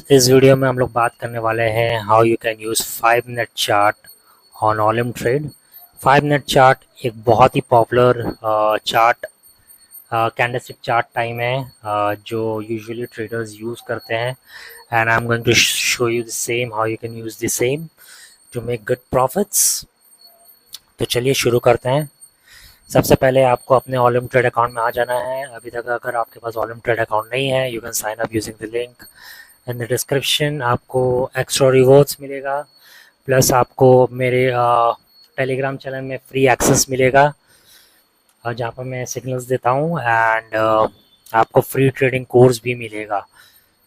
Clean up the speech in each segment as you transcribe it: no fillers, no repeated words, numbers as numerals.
इस वीडियो में हम लोग बात करने वाले हैं how you can use 5 minute chart on Olymp trade. 5 minute chart एक बहुत ही popular chart candlestick chart time है जो यूजुअली ट्रेडर्स यूज़ करते हैं and I am going to show you the same how you can use the same to make good profits. तो चलिए शुरू करते हैं। सबसे पहले आपको अपने ऑलम ट्रेड अकाउंट में आ जाना है। अभी तक अगर आपके पास ऑलम ट्रेड अकाउंट नहीं है, you can sign up using the link in the description. आपको एक्स्ट्रा रिवॉर्ड्स मिलेगा, प्लस आपको मेरे टेलीग्राम चैनल में फ्री एक्सेस मिलेगा जहाँ पर मैं सिग्नल्स देता हूँ एंड आपको फ्री ट्रेडिंग कोर्स भी मिलेगा।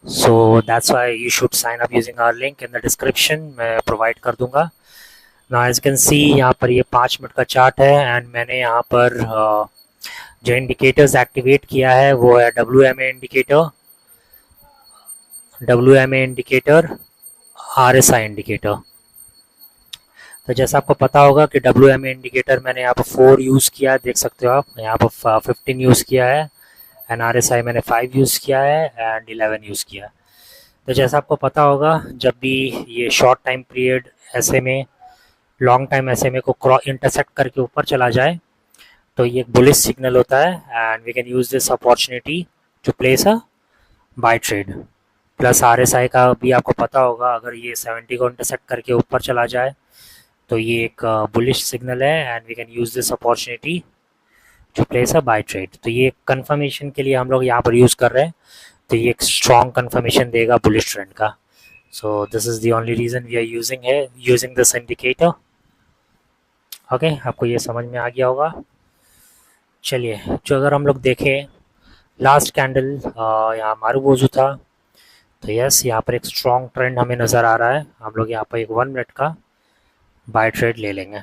So that's why you should sign up using our link in the description. मैं प्रोवाइड कर दूंगा। नाउ एज कैन सी यहाँ पर ये 5 मिनट का चार्ट है एंड मैंने यहाँ पर जो इंडिकेटर्स एक्टिवेट किया है वो है WMA इंडिकेटर, RSI इंडिकेटर। तो जैसा आपको पता होगा कि WMA इंडिकेटर मैंने यहाँ पर 4 यूज़ किया है, देख सकते हो आप यहाँ पर 15 यूज़ किया है एंड RSI मैंने 5 यूज़ किया है एंड 11 यूज़ किया है। तो जैसा आपको पता होगा, जब भी ये शॉर्ट टाइम पीरियड ऐसे में लॉन्ग टाइम SMA को क्रॉस इंटरसेक्ट करके ऊपर चला जाए तो ये एक बुलिश सिग्नल होता है and we can use this opportunity to place a buy trade. Plus RSI का भी आपको पता होगा, अगर ये 70 को इंटरसेक्ट करके ऊपर चला जाए तो ये एक बुलिश सिग्नल है and we can use this opportunity to place a buy trade. तो ये कंफर्मेशन के लिए हम लोग यहाँ पर यूज़ कर रहे हैं, तो ये एक स्ट्रॉन्ग कंफर्मेशन देगा बुलिश ट्रेंड का। So this is the only reason we are using this indicator. Okay, आपको ये समझ में आ गया होगा। चलिए, जो अगर हम लोग देखें लास्ट कैंडल यहाँ मारूबोजू था, तो यस यहाँ पर एक स्ट्रॉन्ग ट्रेंड हमें नज़र आ रहा है। हम लोग यहाँ पर एक 1 मिनट का बाय ट्रेड ले लेंगे।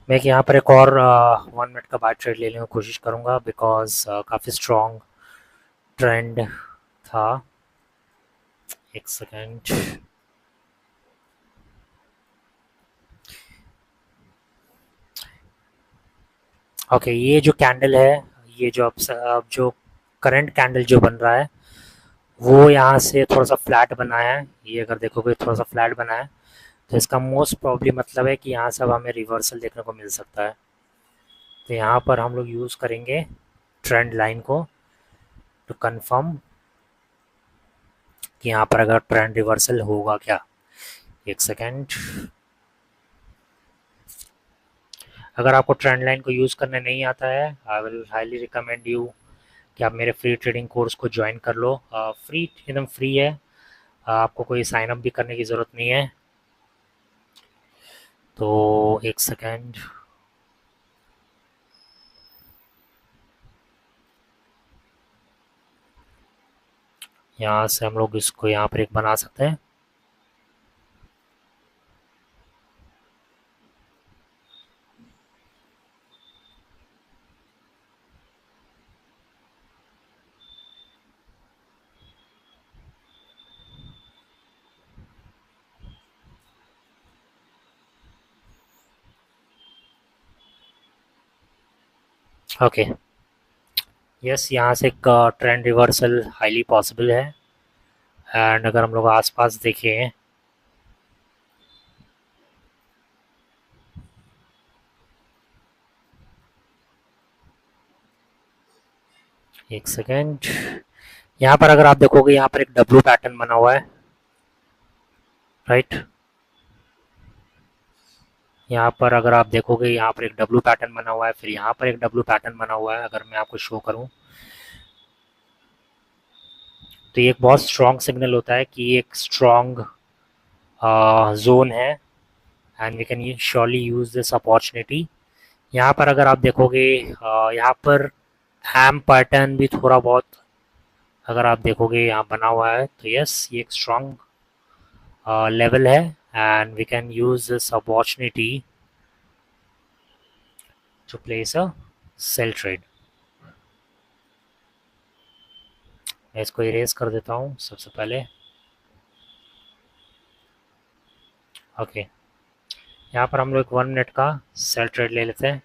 मैं यहाँ पर एक और 1 मिनट का बाय ट्रेड लेने की कोशिश करूँगा बिकॉज काफ़ी स्ट्रॉन्ग ट्रेंड था। एक सेकेंड। ओके, ये जो कैंडल है, ये जो अब जो करंट कैंडल जो बन रहा है वो यहाँ से थोड़ा सा फ्लैट बना है। ये अगर देखोगे थोड़ा सा फ्लैट बना है, तो इसका मोस्ट प्रॉब्ली मतलब है कि यहाँ से अब हमें रिवर्सल देखने को मिल सकता है। तो यहाँ पर हम लोग यूज़ करेंगे ट्रेंड लाइन को टू कंफर्म कि यहाँ पर अगर ट्रेंड रिवर्सल होगा क्या। एक सेकेंड। अगर आपको ट्रेंड लाइन को यूज़ करने नहीं आता है, I will highly recommend you कि आप मेरे फ्री ट्रेडिंग कोर्स को ज्वाइन कर लो। फ्री, एकदम फ्री है। आपको कोई साइन अप भी करने की ज़रूरत नहीं है। तो एक सेकेंड। यहाँ से हम लोग इसको यहाँ पर एक बना सकते हैं। ओके, यस यहाँ से एक ट्रेंड रिवर्सल हाईली पॉसिबल है एंड अगर हम लोग आसपास देखें, एक सेकेंड। यहाँ पर अगर आप देखोगे यहाँ पर एक डब्ल्यू पैटर्न बना हुआ है, राइट। यहाँ पर अगर आप देखोगे यहाँ पर एक डब्ल्यू पैटर्न बना हुआ है, फिर यहाँ पर एक डब्ल्यू पैटर्न बना हुआ है। अगर मैं आपको शो करूँ तो ये एक बहुत स्ट्रॉन्ग सिग्नल होता है कि ये एक स्ट्रॉन्ग जोन है and we can surely use this opportunity. यहाँ पर अगर आप देखोगे यहाँ पर हैम पैटर्न भी थोड़ा बहुत अगर आप देखोगे यहाँ बना हुआ है, तो यस ये एक स्ट्रॉन्ग लेवल है and we can use this opportunity to place a sell trade. मैं इसको इरेज कर देता हूँ सबसे पहले। ओके, यहाँ पर हम लोग 1 मिनट का सेल ट्रेड ले लेते हैं।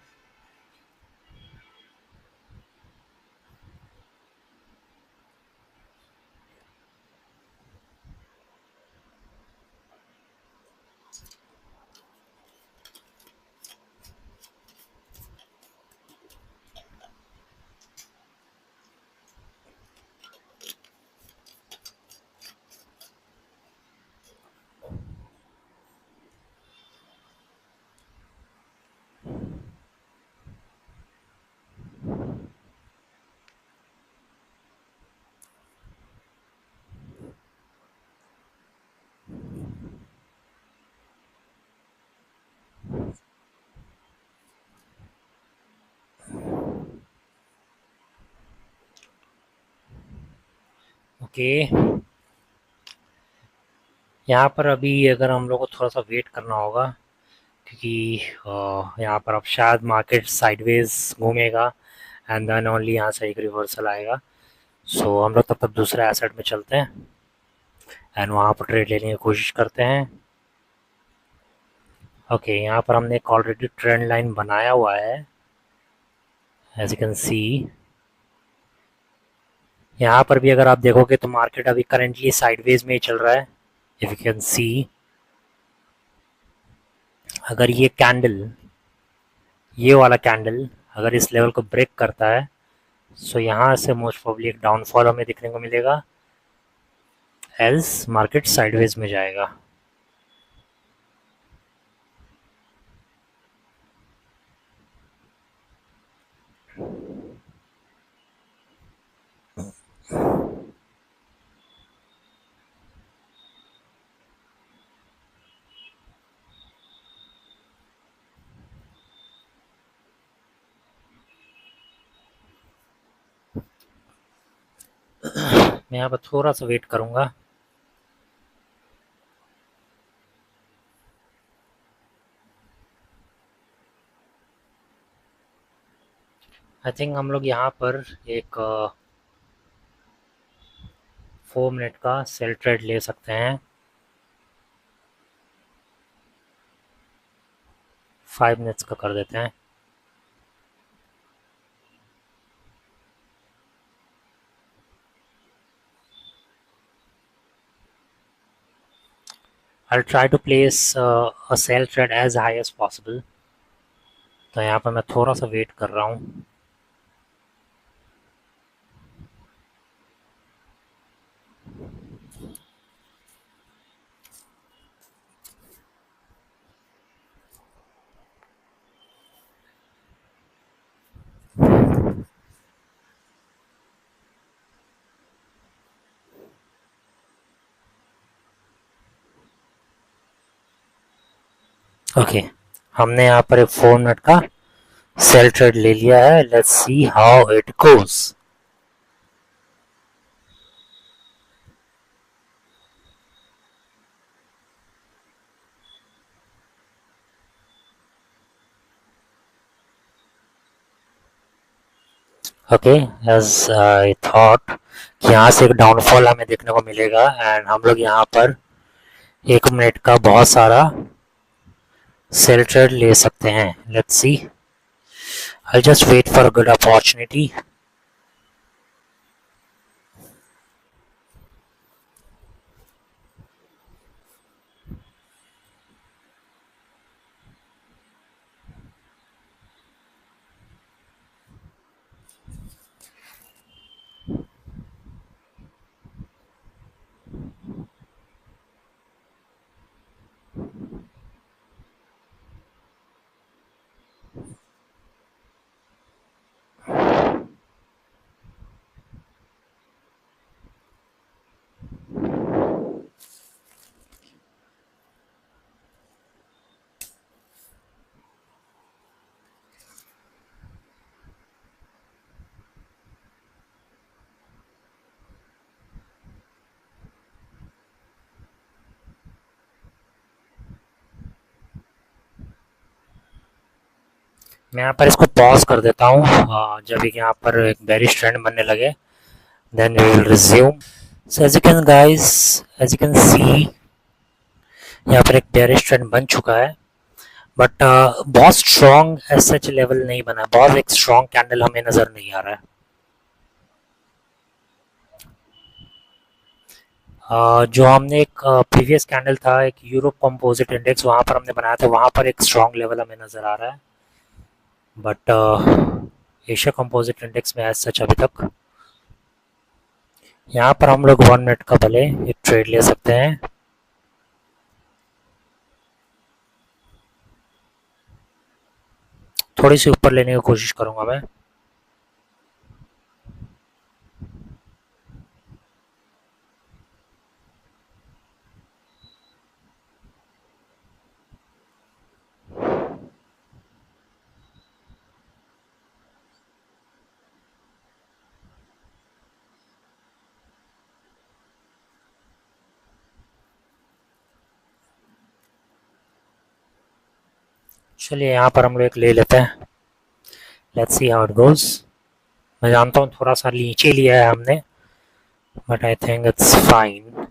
ओके, यहाँ पर अभी अगर हम लोग को थोड़ा सा वेट करना होगा, क्योंकि यहाँ पर अब शायद मार्केट साइडवेज घूमेगा एंड देन ओनली यहाँ से एक रिवर्सल आएगा। सो हम लोग तब तक दूसरे एसेट में चलते हैं एंड वहाँ पर ट्रेड लेने की कोशिश करते हैं। ओके, यहाँ पर हमने एक ऑलरेडी ट्रेंड लाइन बनाया हुआ है, एज यू कैन सी। यहाँ पर भी अगर आप देखोगे तो मार्केट अभी करेंटली साइडवेज में ही चल रहा है, इफ यू कैन सी। अगर ये वाला कैंडल अगर इस लेवल को ब्रेक करता है, सो यहाँ से मोस्ट प्रोबेबली एक डाउनफॉल हमें देखने को मिलेगा, एल्स मार्केट साइडवेज में जाएगा। मैं यहाँ पर थोड़ा सा वेट करूँगा। आई थिंक हम लोग यहाँ पर एक 4 मिनट का सेल ट्रेड ले सकते हैं। 5 मिनट्स का कर देते हैं। I'll try to place a sell trade as high as possible। तो यहाँ पर मैं थोड़ा सा वेट कर रहा हूँ। ओके, हमने यहाँ पर एक 4 मिनट का सेल ट्रेड ले लिया है। Let's see how it goes. Okay, as I thought कि यहाँ से एक डाउनफॉल हमें देखने को मिलेगा एंड हम लोग यहाँ पर 1 मिनट का बहुत सारा सेल ट्रेड ले सकते हैं। Let's see, I just wait for a good opportunity. मैं यहाँ पर इसको पॉज कर देता हूँ। जब यहाँ पर एक बेरिश ट्रेंड बनने लगे then we will resume. So as you can guys, as you can see, यहाँ पर एक बेरिश ट्रेंड बन चुका है बट बहुत स्ट्रॉन्ग एस सच लेवल नहीं बना, बहुत एक स्ट्रॉन्ग कैंडल हमें नज़र नहीं आ रहा है। जो हमने एक प्रीवियस कैंडल था, एक यूरोप कंपोजिट इंडेक्स, वहाँ पर हमने बनाया था, वहाँ पर एक स्ट्रॉन्ग लेवल हमें नज़र आ रहा है। बट एशिया कंपोजिट इंडेक्स में एज सच अभी तक, यहाँ पर हम लोग 1 मिनट का भले एक ट्रेड ले सकते हैं। थोड़ी सी ऊपर लेने की कोशिश करूँगा मैं। चलिए यहाँ पर हम लोग एक ले लेते हैं। Let's see how it goes. मैं जानता हूँ थोड़ा सा नीचे लिया है हमने, but I think it's fine.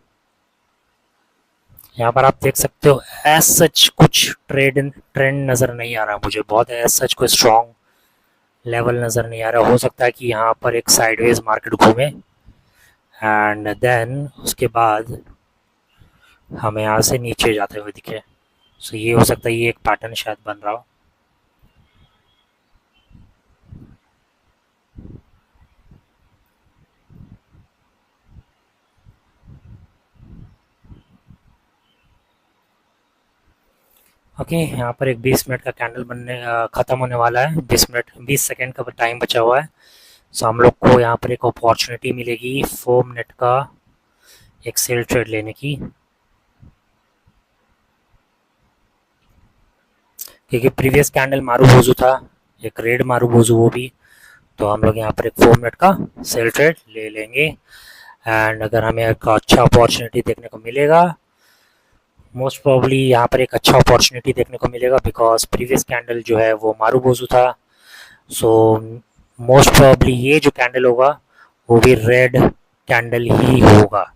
यहाँ पर आप देख सकते हो एज सच कुछ ट्रेंड नज़र नहीं आ रहा मुझे, बहुत एज सच कोई स्ट्रॉन्ग लेवल नज़र नहीं आ रहा। हो सकता है कि यहाँ पर एक साइडवेज मार्केट घूमे एंड देन उसके बाद हमें यहाँ से नीचे जाते हुए दिखे। सो ये हो सकता है ये एक पैटर्न शायद बन रहा हो। ओके यहाँ पर एक 20 मिनट का कैंडल बनने ख़त्म होने वाला है। 20 सेकेंड का टाइम बचा हुआ है। सो हम लोग को यहाँ पर एक अपॉर्चुनिटी मिलेगी 4 मिनट का एक सेल ट्रेड लेने की, क्योंकि प्रीवियस कैंडल मारूबोजू था, एक रेड मारूबोजू वो भी। तो हम लोग यहाँ पर एक 4 मिनट का सेल ट्रेड ले लेंगे एंड अगर हमें एक अच्छा अपॉर्चुनिटी देखने को मिलेगा, मोस्ट प्रॉब्ली यहाँ पर एक अच्छा अपॉर्चुनिटी देखने को मिलेगा बिकॉज प्रीवियस कैंडल जो है वो मारूबोजू था। सो मोस्ट प्रॉब्ली ये जो कैंडल होगा वो भी रेड कैंडल ही होगा।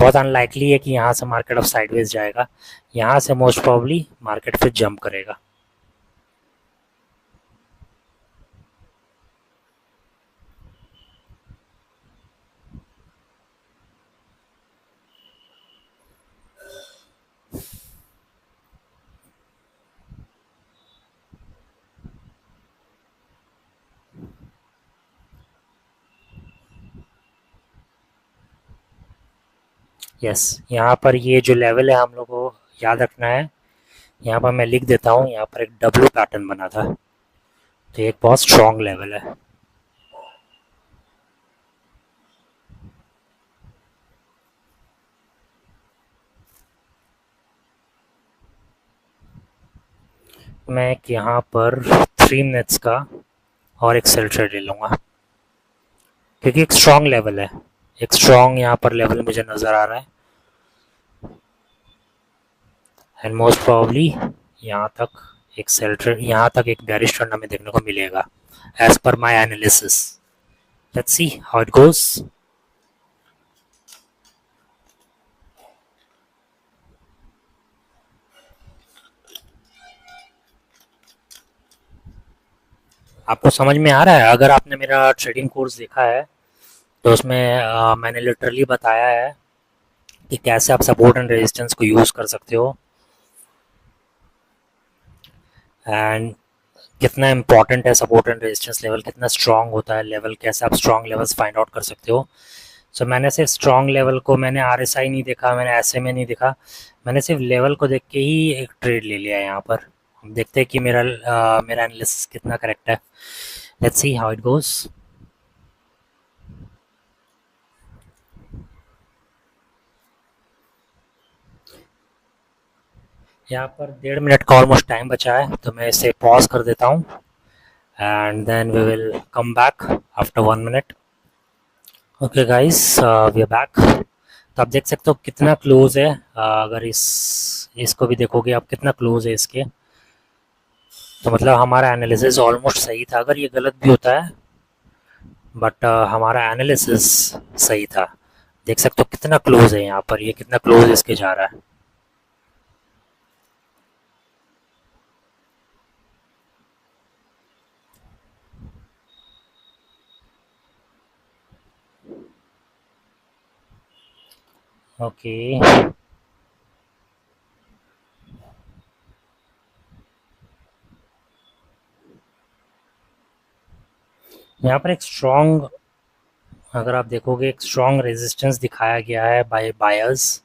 बहुत अनलाइकली है कि यहाँ से मार्केट अब साइडवेज जाएगा, यहाँ से मोस्ट प्रॉब्ली मार्केट फिर जंप करेगा। यस यहाँ पर ये जो लेवल है हम लोग को याद रखना है। यहाँ पर मैं लिख देता हूँ, यहाँ पर एक डब्ल्यू पैटर्न बना था, तो एक बहुत स्ट्रॉन्ग लेवल है। मैं यहाँ पर 3 मिनट्स का और एक सेल ट्रेड ले लूँगा, क्योंकि एक स्ट्रॉन्ग लेवल है, एक स्ट्रॉन्ग यहाँ पर लेवल मुझे नज़र आ रहा है एंड मोस्ट प्रॉब्ली यहाँ तक एक सेल ट्रेड, यहाँ तक एक बेरिश ट्रेंड हमें देखने को मिलेगा as per my analysis. Let's see how it goes. आपको समझ में आ रहा है? अगर आपने मेरा ट्रेडिंग कोर्स देखा है तो उसमें मैंने लिटरली बताया है कि कैसे आप सपोर्ट एंड रेजिस्टेंस को यूज़ कर सकते हो एंड कितना इम्पॉर्टेंट है सपोर्ट एंड रेजिस्टेंस लेवल, कितना स्ट्रांग होता है लेवल, कैसे आप स्ट्रांग लेवल्स फाइंड आउट कर सकते हो। सो मैंने सिर्फ स्ट्रांग लेवल को, मैंने आरएसआई नहीं देखा, मैंने एसएमए नहीं देखा, मैंने सिर्फ लेवल को देख के ही एक ट्रेड ले लिया है। यहाँ पर हम देखते हैं कि मेरा एनालिसिस कितना करेक्ट है। Let's see how it goes. यहाँ पर 1.5 मिनट का ऑलमोस्ट टाइम बचा है, तो मैं इसे पॉज कर देता हूँ and then we will come back after 1 minute. Okay guys, we are back. तो आप देख सकते हो कितना क्लोज है। अगर इसको भी देखोगे आप कितना क्लोज है इसके, तो मतलब हमारा एनालिसिस ऑलमोस्ट सही था। अगर ये गलत भी होता है बट हमारा एनालिसिस सही था। देख सकते हो कितना क्लोज है यहाँ पर, ये कितना क्लोज इसके जा रहा है। ओके, यहाँ पर एक स्ट्रॉन्ग, अगर आप देखोगे एक स्ट्रॉन्ग रेजिस्टेंस दिखाया गया है बाय बायर्स।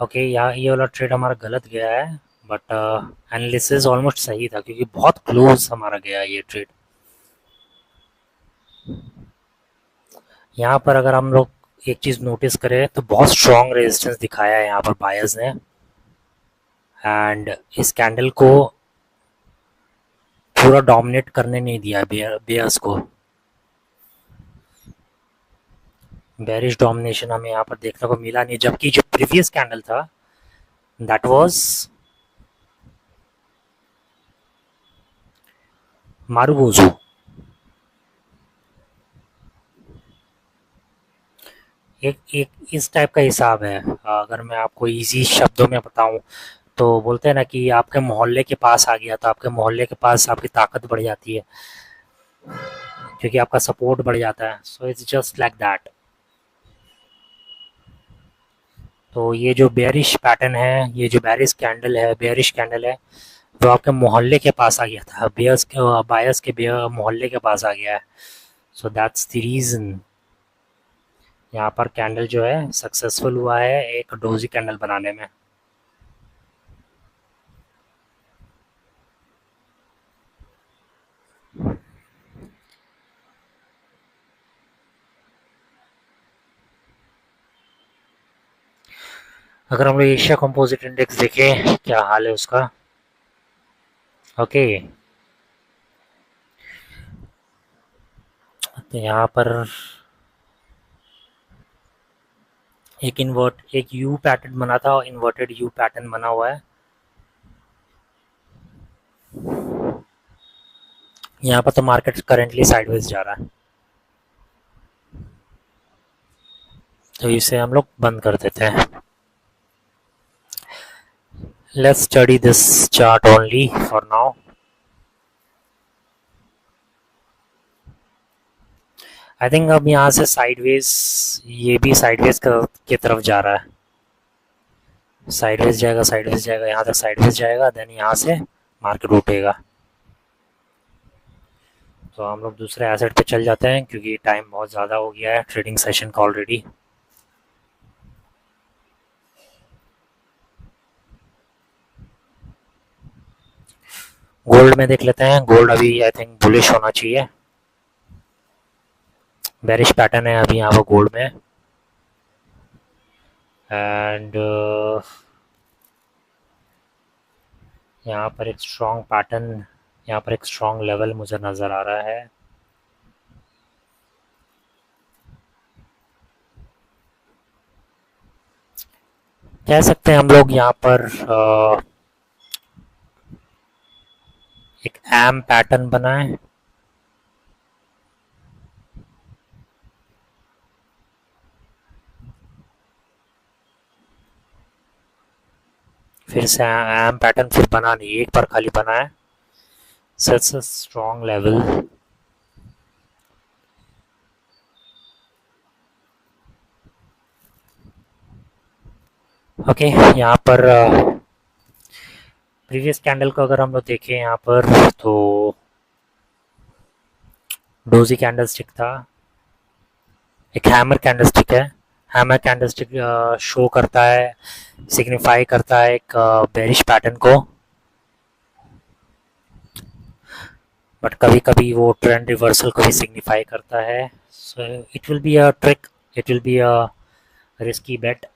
ओके, यहाँ ये वाला ट्रेड हमारा गलत गया है, बट एनालिसिस ऑलमोस्ट सही था क्योंकि बहुत क्लोज हमारा गया ये ट्रेड। यहाँ पर अगर हम लोग एक चीज़ नोटिस करें तो बहुत स्ट्रॉन्ग रेजिस्टेंस दिखाया है यहाँ पर बायर्स ने, एंड इस कैंडल को पूरा डोमिनेट करने नहीं दिया बेयर्स को। बेरिश डोमिनेशन हमें यहाँ पर देखने को मिला नहीं, जबकि जो प्रीवियस कैंडल था दैट वाज मारुबोजू। एक एक इस टाइप का हिसाब है, अगर मैं आपको इजी शब्दों में बताऊं तो बोलते हैं ना कि आपके मोहल्ले के पास आ गया तो आपके मोहल्ले के पास आपकी ताकत बढ़ जाती है क्योंकि आपका सपोर्ट बढ़ जाता है। So it's just like that. तो ये जो बेयरिश पैटर्न है, ये जो बेयरिश कैंडल है, वो आपके मोहल्ले के पास आ गया था, बेयर्स के बायर्स के बेयर मोहल्ले के पास आ गया है। सो दैट्स द रीज़न यहाँ पर कैंडल जो है सक्सेसफुल हुआ है एक डोजी कैंडल बनाने में। अगर हम लोग एशिया कंपोजिट इंडेक्स देखें क्या हाल है उसका। ओके, तो यहाँ पर एक यू पैटर्न बना था और इन्वर्टेड यू पैटर्न बना हुआ है। यहाँ पर तो मार्केट करेंटली साइडवेज जा रहा है, तो इसे हम लोग बंद कर देते हैं। Let's study this chart only for now. I think अब यहाँ से साइडवेज, ये भी साइडवेज की तरफ जा रहा है। साइडवेज जाएगा यहाँ तक साइडवेज जाएगा, देन यहाँ से मार्केट उठेगा। तो हम लोग दूसरे एसेट पे चल जाते हैं क्योंकि टाइम बहुत ज़्यादा हो गया है ट्रेडिंग सेशन का ऑलरेडी। गोल्ड में देख लेते हैं। गोल्ड अभी आई थिंक बुलिश होना चाहिए। बेरिश पैटर्न है अभी यहाँ पर गोल्ड में, एंड यहाँ पर एक स्ट्रॉन्ग पैटर्न, यहाँ पर एक स्ट्रॉन्ग लेवल मुझे नज़र आ रहा है। कह सकते हैं हम लोग यहाँ पर एक एम पैटर्न बना है, फिर से एम पैटर्न फिर बना नहीं, एक बार खाली बना है। सच अ स्ट्रॉन्ग लेवल। ओके, यहाँ पर प्रीवियस कैंडल को अगर हम लोग देखें यहाँ पर तो डोजी कैंडलस्टिक था, एक हैमर कैंडलस्टिक है। हैमर कैंडलस्टिक शो करता है, सिग्निफाई करता है एक बेरिश पैटर्न को, बट कभी कभी वो ट्रेंड रिवर्सल को भी सिग्निफाई करता है। So it will be a trick, it will be a risky bet.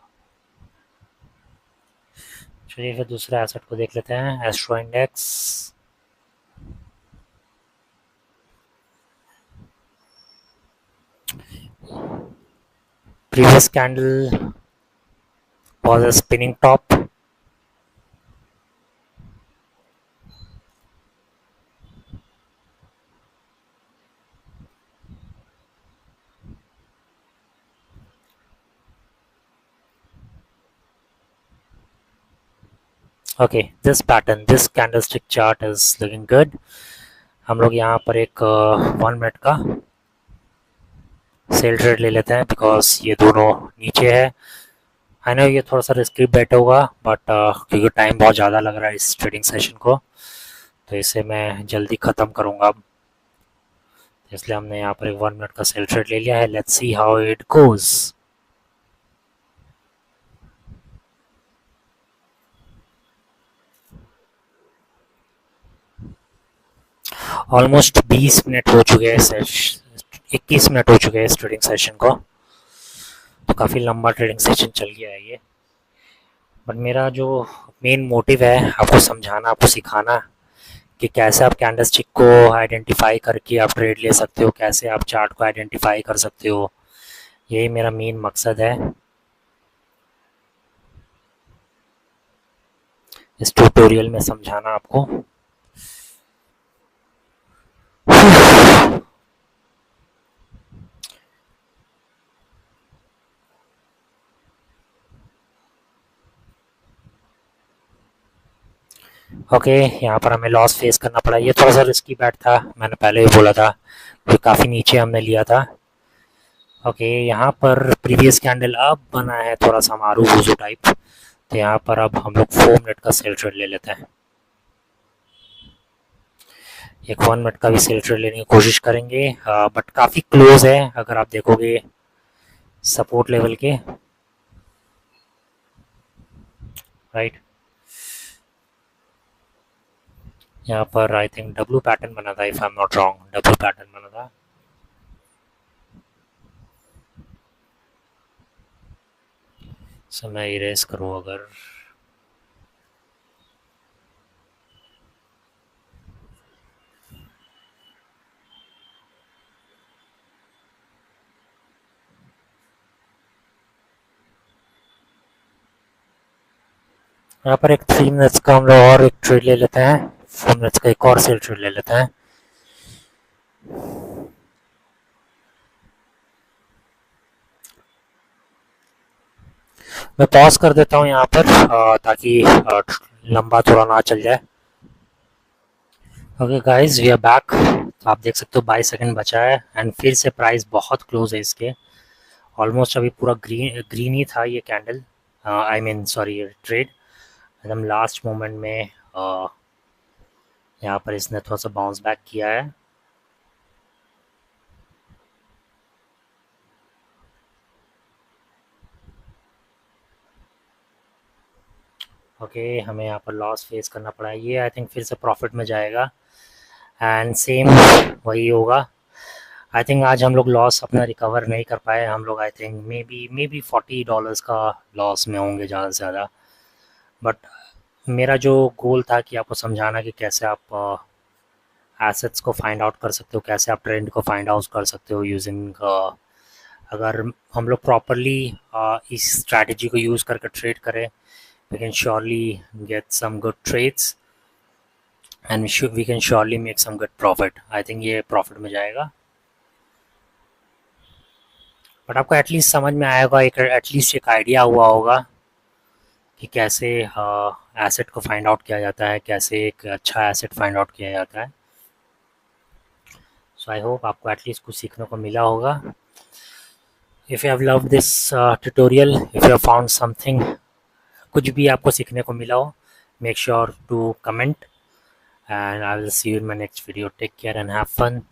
चलिए फिर दूसरे एसेट को देख लेते हैं, Astro index. Previous candle was a spinning top. Okay, this pattern, this candlestick chart is looking good. हम लोग यहाँ पर एक 1 मिनट का सेल ट्रेड ले लेते हैं बिकॉज ये दोनों नीचे है। आई नो ये थोड़ा सा रिस्की बेट होगा बट क्योंकि टाइम बहुत ज़्यादा लग रहा है इस ट्रेडिंग सेशन को, तो इसे मैं जल्दी ख़त्म करूँगा अब, इसलिए हमने यहाँ पर एक 1 मिनट का सेल ट्रेड ले लिया है। Let's see how it goes. Almost 20 minute हो चुके हैं, 21 मिनट हो चुके हैं इस ट्रेडिंग सेशन को, तो काफ़ी लंबा ट्रेडिंग सेशन चल गया है ये। बट मेरा जो मेन मोटिव है आपको समझाना, आपको सिखाना कि कैसे आप कैंडलस्टिक को आइडेंटिफाई करके आप ट्रेड ले सकते हो, कैसे आप चार्ट को आइडेंटिफाई कर सकते हो, यही मेरा मेन मकसद है इस ट्यूटोरियल में समझाना आपको। ओके यहाँ पर हमें लॉस फेस करना पड़ा, ये थोड़ा सा रिस्की बैट था, मैंने पहले ही बोला था, तो काफ़ी नीचे हमने लिया था। ओके यहाँ पर प्रीवियस कैंडल अब बना है थोड़ा सा मारू वूजू टाइप, तो यहाँ पर अब हम लोग 4 मिनट का सेल ट्रेड ले लेते हैं। एक 1 मिनट का भी सेल ट्रेड लेने की कोशिश करेंगे, बट काफ़ी क्लोज है अगर आप देखोगे सपोर्ट लेवल के, राइट। यहाँ पर आई थिंक डब्ल्यू पैटर्न बना था, if I am not wrong, W pattern बना था। सो मैं इरेज करूँ अगर, यहाँ पर एक 3 मिनट्स का हम लोग और एक ट्रेड ले लेते हैं, 4 मिनट्स का एक और सेल ट्रेड ले लेते हैं। मैं पॉज कर देता हूँ यहाँ पर ताकि लंबा थोड़ा ना चल जाए। Okay guys we are back, तो आप देख सकते हो 22 सेकंड बचा है एंड फिर से प्राइस बहुत क्लोज है इसके, ऑलमोस्ट अभी पूरा ग्रीन ग्रीन ही था ये candle, I mean sorry trade, एकदम लास्ट मोमेंट में यहाँ पर इसने थोड़ा सा बाउंस बैक किया है। ओके हमें यहाँ पर लॉस फेस करना पड़ा है, ये आई थिंक फिर से प्रॉफिट में जाएगा एंड सेम वही होगा। आई थिंक आज हम लोग लॉस अपना रिकवर नहीं कर पाए, हम लोग आई थिंक मे बी $40 का लॉस में होंगे ज़्यादा से ज़्यादा। बट मेरा जो गोल था कि आपको समझाना कि कैसे आप एसेट्स को फाइंड आउट कर सकते हो, कैसे आप ट्रेंड को फाइंड आउट कर सकते हो यूजिंग, अगर हम लोग प्रॉपरली इस स्ट्रैटेजी को यूज़ करके ट्रेड करें, we can surely get some good trades and we can surely make some good profit. I think ये प्रॉफिट में जाएगा, बट आपको एटलीस्ट समझ में आएगा, एक एटलीस्ट एक आइडिया हुआ होगा कि कैसे एसेट को फाइंड आउट किया जाता है, कैसे एक अच्छा एसेट फाइंड आउट किया जाता है। सो आई होप आपको एटलीस्ट कुछ सीखने को मिला होगा। If you have loved this tutorial, if you have found something, कुछ भी आपको सीखने को मिला हो, make sure to comment and I will see you in my next video. Take care and have fun.